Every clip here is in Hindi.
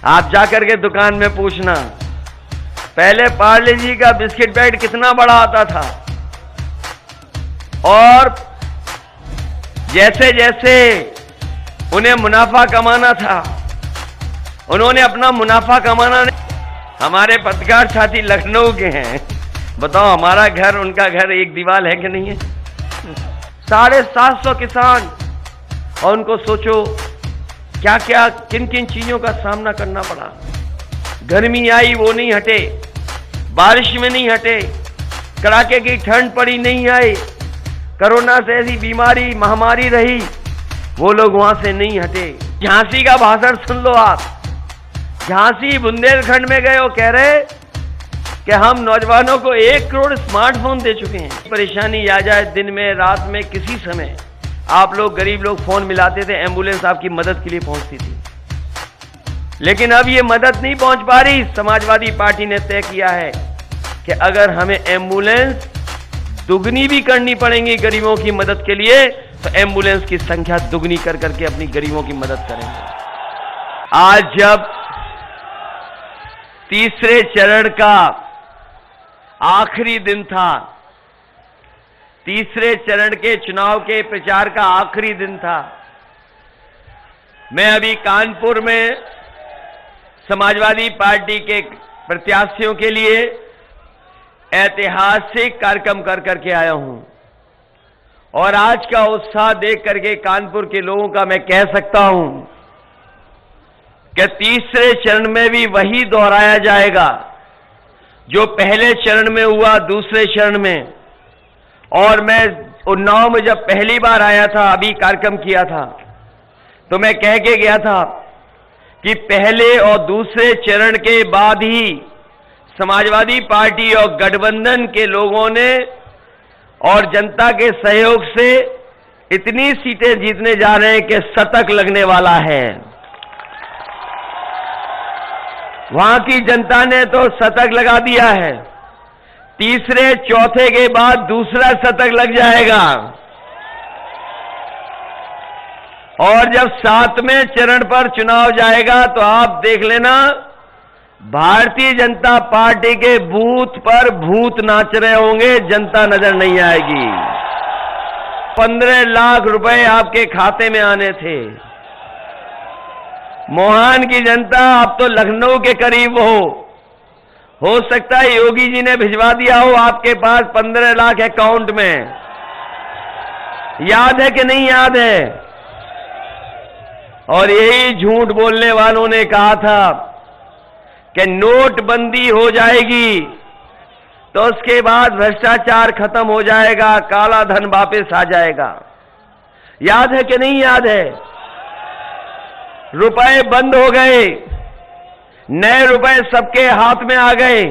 आप जाकर के दुकान में पूछना, पहले पार्ले जी का बिस्किट पैकेट कितना बड़ा आता था, और जैसे जैसे उन्हें मुनाफा कमाना था, उन्होंने अपना मुनाफा कमाना हमारे पत्रकार साथी लखनऊ के हैं, बताओ हमारा घर उनका घर एक दीवार है कि नहीं है? 750 किसान, और उनको सोचो क्या क्या किन किन चीजों का सामना करना पड़ा। गर्मी आई वो नहीं हटे, बारिश में नहीं हटे, कड़ाके की ठंड पड़ी नहीं आई, कोरोना से ऐसी बीमारी महामारी रही, वो लोग वहां से नहीं हटे। झांसी का भाषण सुन लो आप, झांसी बुंदेलखंड में गए, वो कह रहे कि हम नौजवानों को 1 करोड़ स्मार्टफोन दे चुके हैं। परेशानी आ जाए दिन में रात में किसी समय, आप लोग गरीब लोग फोन मिलाते थे, एम्बुलेंस आपकी मदद के लिए पहुंचती थी, लेकिन अब ये मदद नहीं पहुंच पा रही। समाजवादी पार्टी ने तय किया है कि अगर हमें एम्बुलेंस दुगनी भी करनी पड़ेगी गरीबों की मदद के लिए, तो एम्बुलेंस की संख्या दुगनी कर करके अपनी गरीबों की मदद करेंगे। आज जब तीसरे चरण का आखिरी दिन था, तीसरे चरण के चुनाव के प्रचार का आखिरी दिन था, मैं अभी कानपुर में समाजवादी पार्टी के प्रत्याशियों के लिए ऐतिहासिक कार्यक्रम कर करके आया हूं, और आज का उत्साह देख करके कानपुर के लोगों का मैं कह सकता हूं कि तीसरे चरण में भी वही दोहराया जाएगा जो पहले चरण में हुआ, दूसरे चरण में। और मैं उन्नाव में जब पहली बार आया था, अभी कार्यक्रम किया था, तो मैं कह के गया था कि पहले और दूसरे चरण के बाद ही समाजवादी पार्टी और गठबंधन के लोगों ने और जनता के सहयोग से इतनी सीटें जीतने जा रहे हैं कि शतक लगने वाला है। वहां की जनता ने तो शतक लगा दिया है, तीसरे चौथे के बाद दूसरा शतक लग जाएगा, और जब 7वें चरण पर चुनाव जाएगा तो आप देख लेना, भारतीय जनता पार्टी के बूथ पर भूत नाच रहे होंगे, जनता नजर नहीं आएगी। 15 लाख रुपए आपके खाते में आने थे। मोहान की जनता आप तो लखनऊ के करीब हो सकता है योगी जी ने भिजवा दिया हो आपके पास 15 लाख अकाउंट में। याद है कि नहीं याद है? और यही झूठ बोलने वालों ने कहा था कि नोटबंदी हो जाएगी तो उसके बाद भ्रष्टाचार खत्म हो जाएगा, काला धन वापस आ जाएगा। याद है कि नहीं याद है? रुपए बंद हो गए, नए रुपए सबके हाथ में आ गए,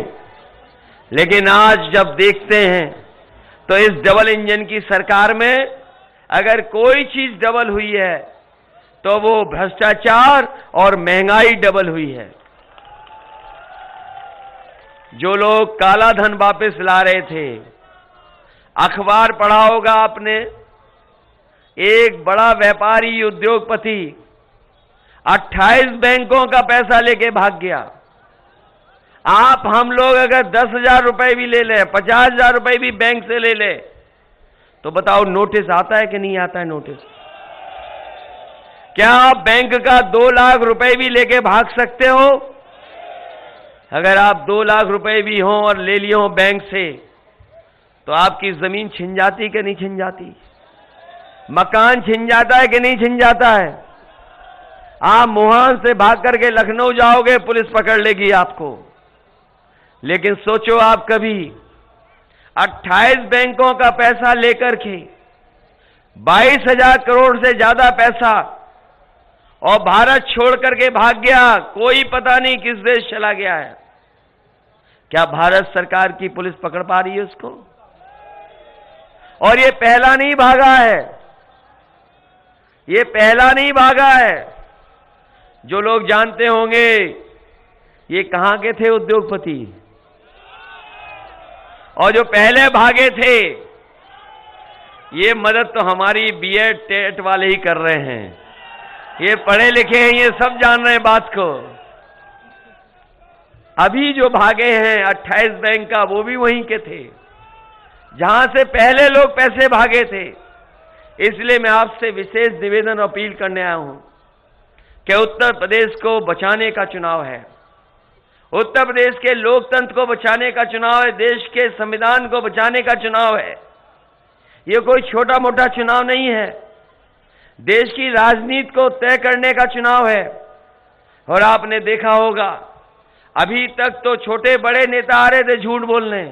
लेकिन आज जब देखते हैं तो इस डबल इंजन की सरकार में अगर कोई चीज डबल हुई है तो वो भ्रष्टाचार और महंगाई डबल हुई है। जो लोग काला धन वापस ला रहे थे, अखबार पढ़ा होगा आपने, एक बड़ा व्यापारी उद्योगपति 28 बैंकों का पैसा लेके भाग गया। आप हम लोग अगर 10,000 रुपए भी ले लें, 50,000 रुपए भी बैंक से ले ले, तो बताओ नोटिस आता है कि नहीं आता है नोटिस? क्या आप बैंक का 2 लाख रुपए भी लेके भाग सकते हो? अगर आप 2 लाख रुपए भी हों और ले लिए हो बैंक से, तो आपकी जमीन छिन जाती कि नहीं छिन जाती? मकान छिन जाता है कि नहीं छिन जाता है? आप मोहान से भाग करके लखनऊ जाओगे, पुलिस पकड़ लेगी आपको। लेकिन सोचो आप कभी 28 बैंकों का पैसा लेकर के 22,000 करोड़ से ज्यादा पैसा, और भारत छोड़ करके भाग गया, कोई पता नहीं किस देश चला गया है। क्या भारत सरकार की पुलिस पकड़ पा रही है उसको? और ये पहला नहीं भागा है, ये पहला नहीं भागा है। जो लोग जानते होंगे ये कहां के थे उद्योगपति, और जो पहले भागे थे ये मदद तो हमारी बीएड टेट वाले ही कर रहे हैं। ये पढ़े लिखे हैं, ये सब जान रहे हैं बात को। अभी जो भागे हैं 28 बैंक का, वो भी वहीं के थे जहां से पहले लोग पैसे भागे थे। इसलिए मैं आपसे विशेष निवेदन और अपील करने आया हूं कि उत्तर प्रदेश को बचाने का चुनाव है, उत्तर प्रदेश के लोकतंत्र को बचाने का चुनाव है, देश के संविधान को बचाने का चुनाव है। ये कोई छोटा मोटा चुनाव नहीं है, देश की राजनीति को तय करने का चुनाव है। और आपने देखा होगा, अभी तक तो छोटे बड़े नेता आ रहे थे झूठ बोलने,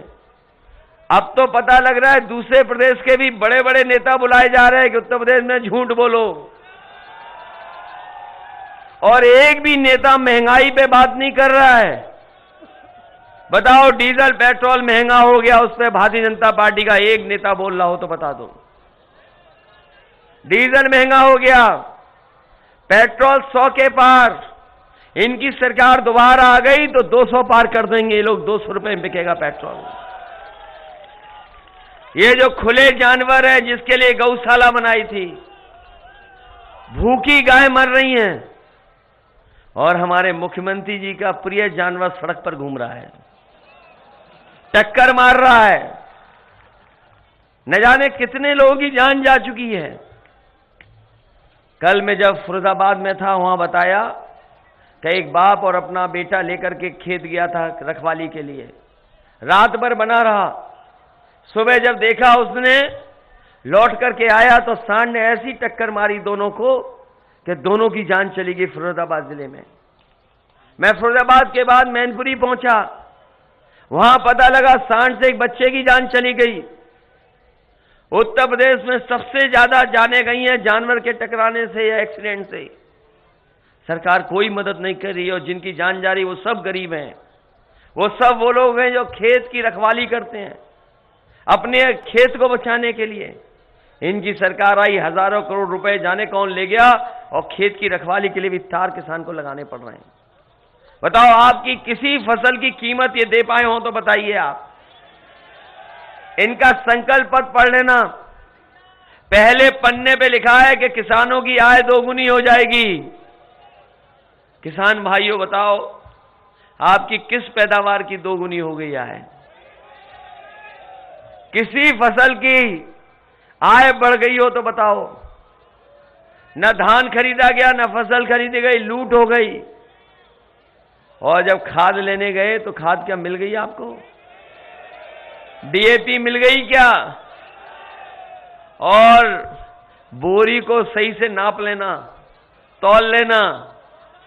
अब तो पता लग रहा है दूसरे प्रदेश के भी बड़े बड़े नेता बुलाए जा रहे हैं कि उत्तर प्रदेश में झूठ बोलो। और एक भी नेता महंगाई पे बात नहीं कर रहा है। बताओ, डीजल पेट्रोल महंगा हो गया, उस पर भारतीय जनता पार्टी का एक नेता बोल रहा हो तो बता दो। डीजल महंगा हो गया, पेट्रोल 100 के पार, इनकी सरकार दोबारा आ गई तो 200 पार कर देंगे ये लोग, 200 रुपए में बिकेगा पेट्रोल। ये जो खुले जानवर है जिसके लिए गौशाला बनाई थी, भूखी गाय मर रही हैं और हमारे मुख्यमंत्री जी का प्रिय जानवर सड़क पर घूम रहा है, टक्कर मार रहा है। न जाने कितने लोगों की जान जा चुकी है। कल मैं जब फरीदाबाद में था, वहां बताया कि एक बाप और अपना बेटा लेकर के खेत गया था रखवाली के लिए, रात भर बना रहा। सुबह जब देखा उसने, लौट करके आया तो सांड ने ऐसी टक्कर मारी दोनों को कि दोनों की जान चली गई फरीदाबाद जिले में। मैं फरीदाबाद के बाद मैनपुरी पहुंचा, वहां पता लगा सांड से एक बच्चे की जान चली गई। उत्तर प्रदेश में सबसे ज्यादा जाने गई हैं जानवर के टकराने से या एक्सीडेंट से। सरकार कोई मदद नहीं कर रही, और जिनकी जान जा रही वो सब गरीब हैं, वो सब वो लोग हैं जो खेत की रखवाली करते हैं अपने खेत को बचाने के लिए। इनकी सरकार आई, हजारों करोड़ रुपए जाने कौन ले गया, और खेत की रखवाली के लिए भी तार किसान को लगाने पड़ रहे हैं। बताओ, आपकी किसी फसल की कीमत ये दे पाए हो तो बताइए आप। इनका संकल्प पत्र पढ़ लेना, पहले पन्ने पे लिखा है कि किसानों की आय दोगुनी हो जाएगी। किसान भाइयों बताओ, आपकी किस पैदावार की दोगुनी हो गई आय? किसी फसल की आय बढ़ गई हो तो बताओ। न धान खरीदा गया, न फसल खरीदी गई, लूट हो गई। और जब खाद लेने गए तो खाद क्या मिल गई आपको? डीएपी मिल गई क्या? और बोरी को सही से नाप लेना, तौल लेना,